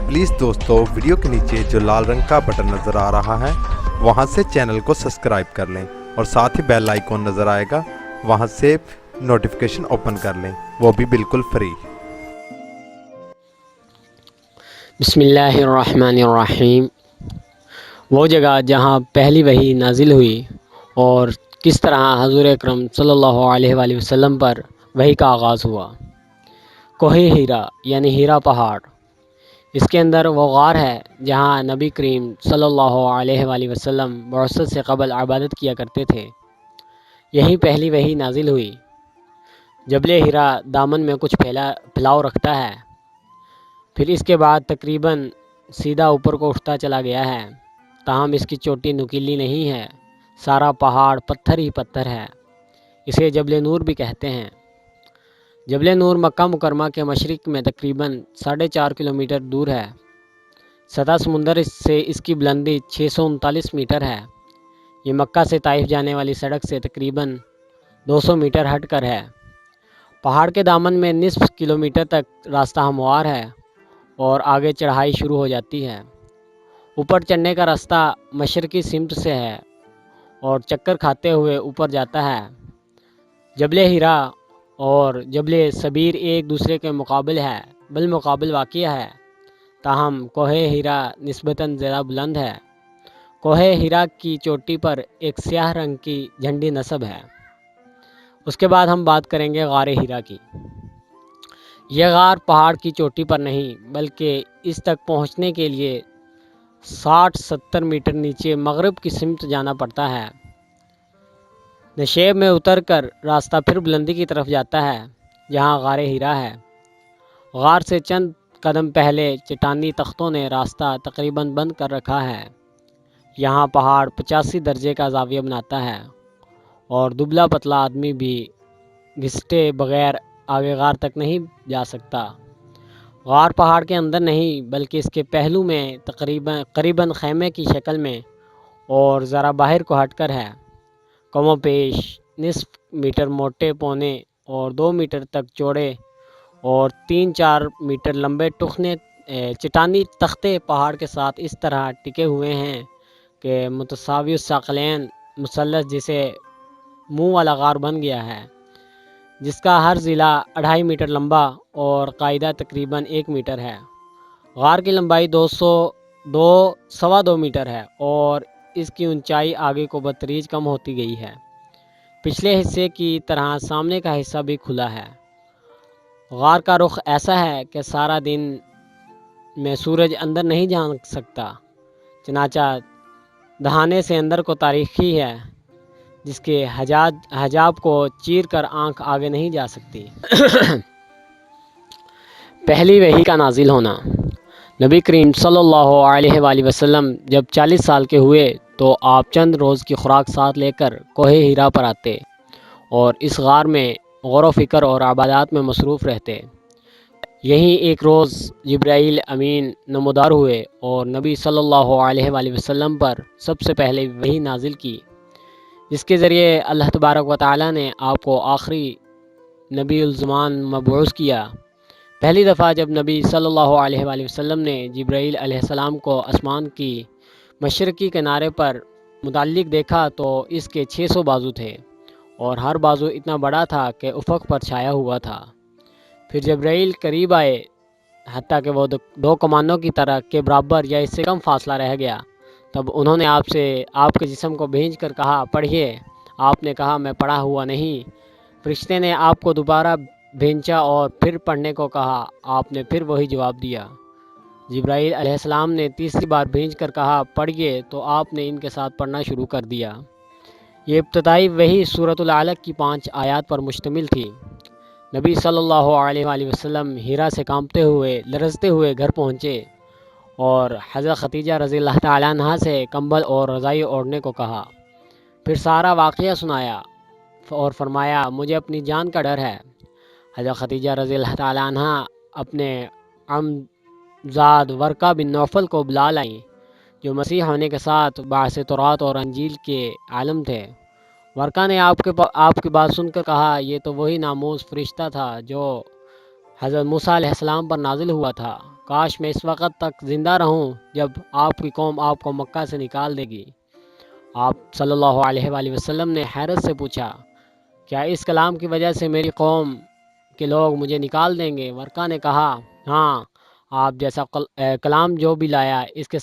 Please दोस्तों, video के नीचे जो लाल रंग का बटन नज़र आ रहा है वहां से चैनल को सब्सक्राइब कर लें और साथ ही बेल आइकॉन नज़र आएगा, वहां से नोटिफिकेशन ओपन कर लें, वो भी बिल्कुल फ्री। बिस्मिल्लाहिर्रहमानिर्रहीम। वो जगह जहाँ पहली वही नाजिल हुई और किस तरह हज़ूर अकरम सल्लल्लाहु अलैहि वसल्लम पर वही का आगाज़ हुआ। कोहे हीरा यानी हीरा पहाड़, इसके अंदर वो गार है जहाँ नबी करीम सल्लल्लाहु अलैहि वसल्लम बअसत से क़बल इबादत किया करते थे। यहीं पहली वही नाजिल हुई। जबल हीरा दामन में कुछ फैलाव रखता है, फिर इसके बाद तकरीबन सीधा ऊपर को उठता चला गया है। ताहम इसकी चोटी नुकीली नहीं है, सारा पहाड़ पत्थर ही पत्थर है। इसे जबल नूर भी कहते हैं। जबल नूर मक्का मुकरमा के मशरिक़ में तकरीबन 4.5 किलोमीटर दूर है। सतह समुंदर से इसकी बुलंदी 639 मीटर है। ये मक्का से ताइफ जाने वाली सड़क से तकरीबन 200 मीटर हट कर है। पहाड़ के दामन में निस्फ किलोमीटर तक रास्ता हमवार है और आगे चढ़ाई शुरू हो जाती है। ऊपर चढ़ने का रास्ता मशरक़ी सिमत से है और चक्कर खाते हुए ऊपर जाता है। जबल हीरा और जबल सबीर एक दूसरे के मुकाबिल है, बिलमुकाबिल वाक़िया है। ताहम कोहे हीरा निस्बतन ज़्यादा बुलंद है। कोहे हीरा की चोटी पर एक स्याह रंग की झंडी नस्ब है। उसके बाद हम बात करेंगे गारे हीरा की। यह गार पहाड़ की चोटी पर नहीं बल्कि इस तक पहुंचने के लिए 60-70 मीटर नीचे मगरिब की सिमत जाना पड़ता है। नशेब में उतरकर रास्ता फिर बुलंदी की तरफ जाता है जहां गारे हीरा है। गार से चंद कदम पहले चट्टानी तख्तों ने रास्ता तकरीबन बंद कर रखा है। यहाँ पहाड़ 85 दर्जे का ज़ाविया बनाता है और दुबला पतला आदमी भी घिसटे बगैर आगे गार तक नहीं जा सकता। गार पहाड़ के अंदर नहीं बल्कि इसके पहलू में करीबन खैमे की शक्ल में और ज़रा बाहर को हटकर है। कमो पेश निस्फ मीटर मोटे पौने और 2 मीटर तक चौड़े और 3-4 मीटर लंबे टुकने चट्टानी तख्ते पहाड़ के साथ इस तरह टिके हुए हैं कि मुतसावी साकलैन मुसल्लस जिसे मुंह वाला गार बन गया है, जिसका हर ज़िला 2.5 मीटर लंबा और कायदा तकरीबन 1 मीटर है। गार की लंबाई 2 मीटर है और इसकी ऊंचाई आगे को बतदरीज कम होती गई है। पिछले हिस्से की तरह सामने का हिस्सा भी खुला है। गार का रुख ऐसा है कि सारा दिन में सूरज अंदर नहीं जा सकता, चनाचा दहाने से अंदर को तारीखी है, जिसके हजाब को चीर कर आँख आगे नहीं जा सकती। पहली वही का नाजिल होना। नबी करीम सल्लल्लाहु अलैहि वसल्लम जब 40 साल के हुए तो आप चंद रोज़ की खुराक साथ लेकर कोहे हीरा पर आते और इस गार में गौर व फिक्र और इबादत में मसरूफ़ रहते। यहीं एक रोज़ जिब्राईल अमीन नमोदार हुए और नबी सल्लल्लाहु अलैहि वसल्लम पर सबसे पहले वही नाजिल की, जिसके ज़रिए अल्लाह तबारक व तआला ने आपको आखिरी नबीउल ज़मान मबऊस किया। पहली दफ़ा जब नबी सल्लल्लाहु अलैहि वसल्लम ने जिब्राईल अलैहिस्सलाम को आसमान की मशरक़ी किनारे पर मुतल्लिक देखा तो इसके 600 बाजू थे और हर बाजू इतना बड़ा था कि उफ़क़ पर छाया हुआ था। फिर जिब्राईल करीब आए हत्ता कि वो दो कमानों की तरह के बराबर या इससे कम फासला रह गया। तब उन्होंने आपके जिस्म को भेज कर कहा, पढ़िए। आपने कहा, मैं पढ़ा हुआ नहीं। फरिश्ते ने आपको दोबारा भेजा और फिर पढ़ने को कहा। आपने फिर वही जवाब दिया। जिब्राईल अलैहिस्सलाम ने तीसरी बार भेज कर कहा, पढ़िए, तो आपने इनके साथ पढ़ना शुरू कर दिया। ये इब्तदाई वही सूरतुल अलक़ की 5 आयात पर मुश्तमिल थी। नबी सल्लल्लाहु अलैहि वसल्लम हीरा से कांपते हुए लरजते हुए घर पहुँचे और हज़रत खदीजा रज़ियल्लाहु तआला अन्हा से कंबल और रज़ाई ओढ़ने को कहा। फिर सारा वाक़या सुनाया और फरमाया, मुझे अपनी जान का डर है। हज़रत खदीजा रज़ियल्लाहु तआला अन्हा अपने अमज़ाद वर्का बिन नौफल को बुला लाई, जो मसीह होने के साथ बासे तौरात और अंजील के आलम थे। ورقہ نے آپ کی بات سن کر کہا یہ تو وہی ناموس فرشتہ تھا جو حضرت موسیٰ علیہ السلام پر نازل ہوا تھا، کاش میں اس وقت تک زندہ رہوں جب آپ کی قوم آپ کو مکہ سے نکال دے گی۔ آپ صلی اللہ علیہ وآلہ وسلم نے حیرت سے پوچھا کیا اس کلام کی وجہ سے میری قوم کے لوگ مجھے نکال دیں گے؟ ورقہ نے کہا ہاں، آپ جیسا کلام جو بھی لایا اس کے